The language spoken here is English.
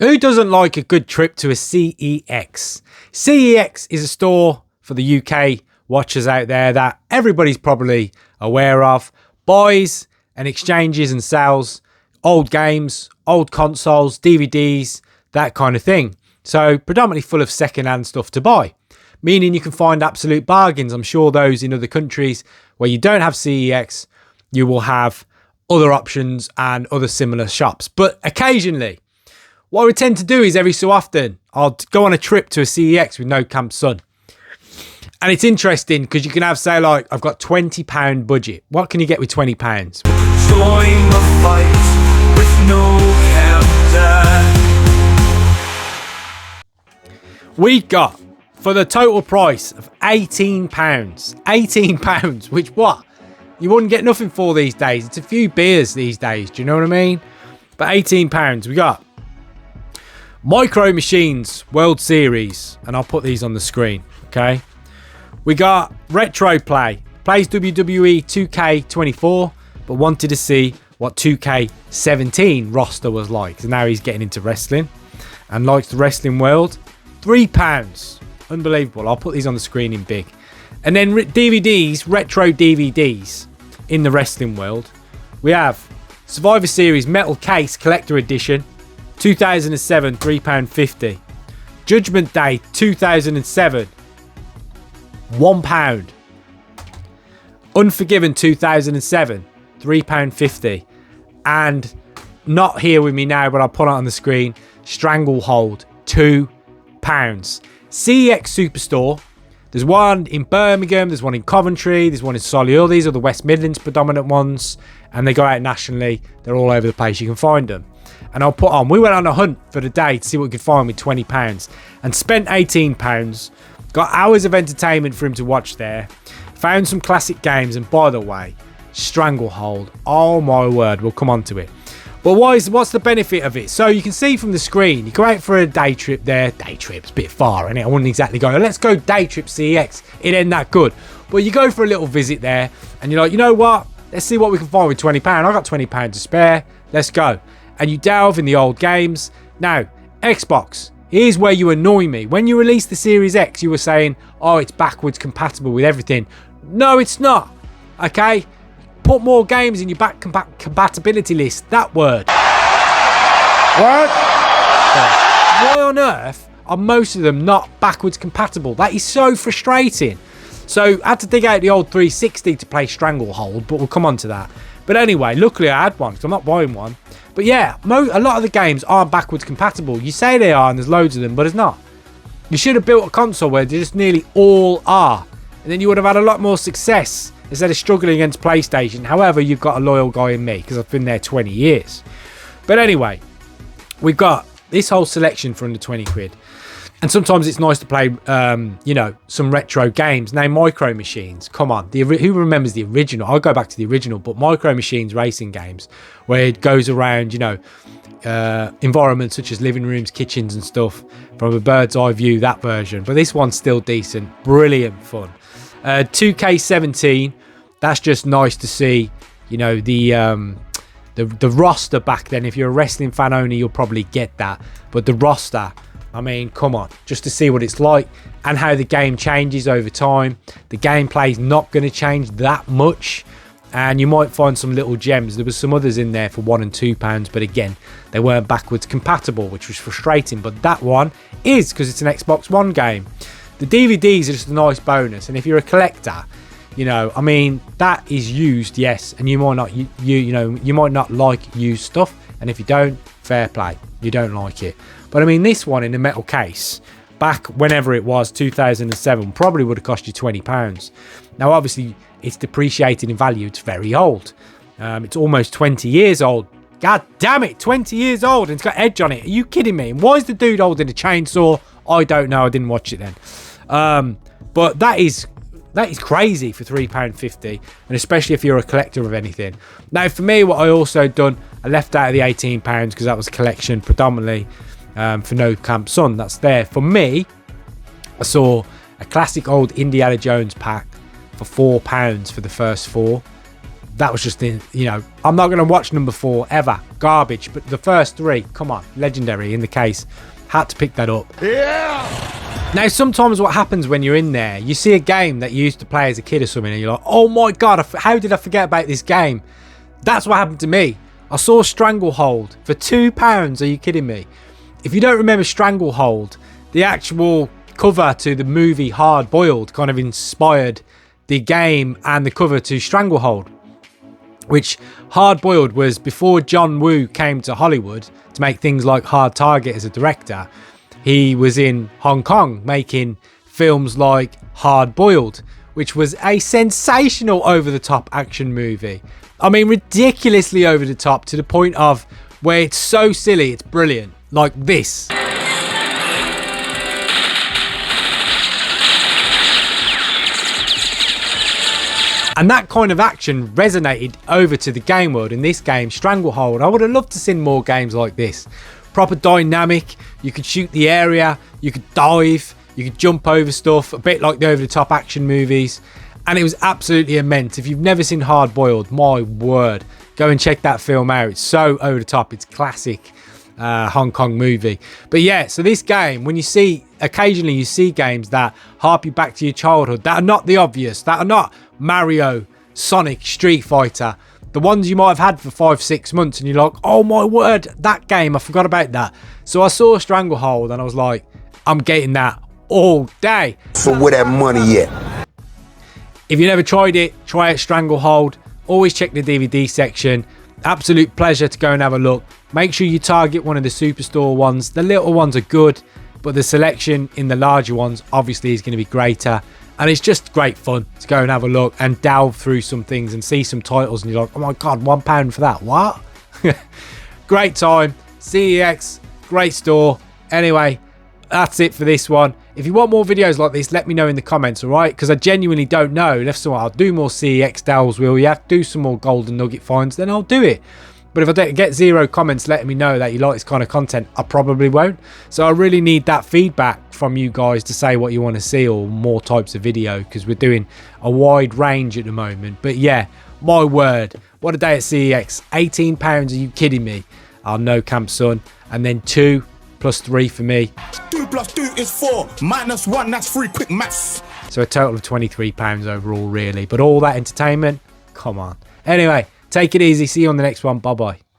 Who doesn't like a good trip to a CEX? CEX is a store for the UK watchers out there that everybody's probably aware of. Buys and exchanges and sells old games, old consoles, DVDs, that kind of thing. So predominantly full of second-hand stuff to buy, meaning you can find absolute bargains. I'm sure those in other countries where you don't have CEX, you will have other options and other similar shops. But occasionally, what we tend to do is every so often, I'll go on a trip to a CEX with no camp son. And it's interesting because you can have, say, like, I've got £20 budget. What can you get with £20? Join the fight with no camp. We got, for the total price of £18, which what? You wouldn't get nothing for these days. It's a few beers these days. Do you know what I mean? But £18, we got Micro Machines World Series, and I'll put these on the screen, okay? We got Retro Play, plays WWE 2K24, but wanted to see what 2K17 roster was like. So now he's getting into wrestling and likes the wrestling world. £3, unbelievable. I'll put these on the screen in big. And then DVDs, retro DVDs in the wrestling world. We have Survivor Series Metal Case Collector Edition, 2007, £3.50. Judgment Day 2007, £1. Unforgiven 2007, £3.50. And not here with me now, but I'll put it on the screen, Stranglehold, £2. CEX Superstore. There's one in Birmingham, there's one in Coventry, there's one in Solihull. These are the West Midlands predominant ones, and they go out nationally. They're all over the place. You can find them. And I'll put on, we went on a hunt for the day to see what we could find with £20 and spent £18. Got hours of entertainment for him to watch there. Found some classic games, and by the way, Stranglehold. Oh my word, we'll come on to it. But what's the benefit of it? So you can see from the screen, you go out for a day trip there. Day trip's a bit far, isn't it? I wouldn't exactly go, let's go day trip CEX. It ain't that good. But you go for a little visit there, and you're like, you know what? Let's see what we can find with £20. I got £20 to spare. Let's go. And you delve in the old games. Now, Xbox, here's where you annoy me. When you released the Series X, you were saying, oh, it's backwards compatible with everything. No, it's not. Okay? Put more games in your back compatibility list. That word. What? Why on earth are most of them not backwards compatible? That is so frustrating. So I had to dig out the old 360 to play Stranglehold, but we'll come on to that. But anyway, luckily I had one because I'm not buying one. But yeah, a lot of the games aren't backwards compatible. You say they are, and there's loads of them, but it's not. You should have built a console where they just nearly all are. And then you would have had a lot more success instead of struggling against PlayStation. However, you've got a loyal guy in me because I've been there 20 years. But anyway, we've got this whole selection for under 20 quid. And sometimes it's nice to play, you know, some retro games. Now, Micro Machines, come on. Who remembers the original? I'll go back to the original, but Micro Machines racing games where it goes around, you know, environments such as living rooms, kitchens and stuff from a bird's eye view, that version. But this one's still decent. Brilliant fun. 2K17, that's just nice to see, you know, the roster back then. If you're a wrestling fan only, you'll probably get that. But the roster, I mean, come on, just to see what it's like and how the game changes over time. The gameplay's not going to change that much, and you might find some little gems. There was some others in there for £1 and £2, but again, they weren't backwards compatible, which was frustrating. But that one is, because it's an Xbox One game. The DVDs are just a nice bonus, and if you're a collector, you know, I mean, that is used, yes, and you might not, you know, you might not like used stuff, and if you don't, fair play, you don't like it. But I mean, this one in the metal case, back whenever it was, 2007, probably would have cost you £20. Now, obviously, it's depreciated in value. It's very old. It's almost 20 years old. God damn it, 20 years old, and it's got edge on it. Are you kidding me? And why is the dude holding a chainsaw? I don't know. I didn't watch it then. But that is crazy for £3.50, and especially if you're a collector of anything. Now, for me, what I also done, I left out of the £18 because that was collection predominantly. For No Camp Son, that's there. For me, I saw a classic old Indiana Jones pack for £4 for the first 4. that was just, you know, I'm not going to watch number 4 ever. Garbage. But the first 3, come on, legendary in the case. Had to pick that up. Yeah! Now, sometimes what happens when you're in there, you see a game that you used to play as a kid or something, and you're like, oh my God, how did I forget about this game? That's what happened to me. I saw Stranglehold for £2. Are you kidding me? If you don't remember Stranglehold, the actual cover to the movie Hard Boiled kind of inspired the game and the cover to Stranglehold, which Hard Boiled was before John Woo came to Hollywood to make things like Hard Target as a director. He was in Hong Kong making films like Hard Boiled, which was a sensational over-the-top action movie. I mean, ridiculously over the top to the point of where it's so silly, it's brilliant. Like this. And that kind of action resonated over to the game world in this game, Stranglehold. I would have loved to see more games like this. Proper dynamic, you could shoot the area, you could dive, you could jump over stuff, a bit like the over-the-top action movies. And it was absolutely immense. If you've never seen Hard Boiled, my word, go and check that film out. It's so over the top, it's classic Hong Kong movie. But yeah, so this game, when you see, occasionally you see games that harp you back to your childhood, that are not the obvious, that are not Mario, Sonic, Street Fighter, the ones you might have had for 5-6 months and you're like, oh my word, that game, I forgot about that. So I saw Stranglehold and I was like, I'm getting that all day. So where that money at? If you never tried it, try it, Stranglehold. Always check the DVD section. Absolute pleasure to go and have a look. Make sure you target one of the Superstore ones. The little ones are good, but the selection in the larger ones obviously is going to be greater. And it's just great fun to go and have a look and delve through some things and see some titles and you're like, oh my God, £1 for that. What? Great time. CEX, great store. Anyway, that's it for this one. If you want more videos like this, let me know in the comments, alright? Because I genuinely don't know. If so, I'll do more CEX delves, will you? Do some more golden nugget finds, then I'll do it. But if I don't get 0 comments letting me know that you like this kind of content, I probably won't. So I really need that feedback from you guys to say what you want to see or more types of video, because we're doing a wide range at the moment. But yeah, my word, what a day at CEX. £18, are you kidding me? Oh, no, Camp Son. And then 2 plus 3 for me. 2 plus 2 is 4, minus 1, that's 3, quick maths. So a total of £23 overall, really. But all that entertainment, come on. Anyway, take it easy. See you on the next one. Bye-bye.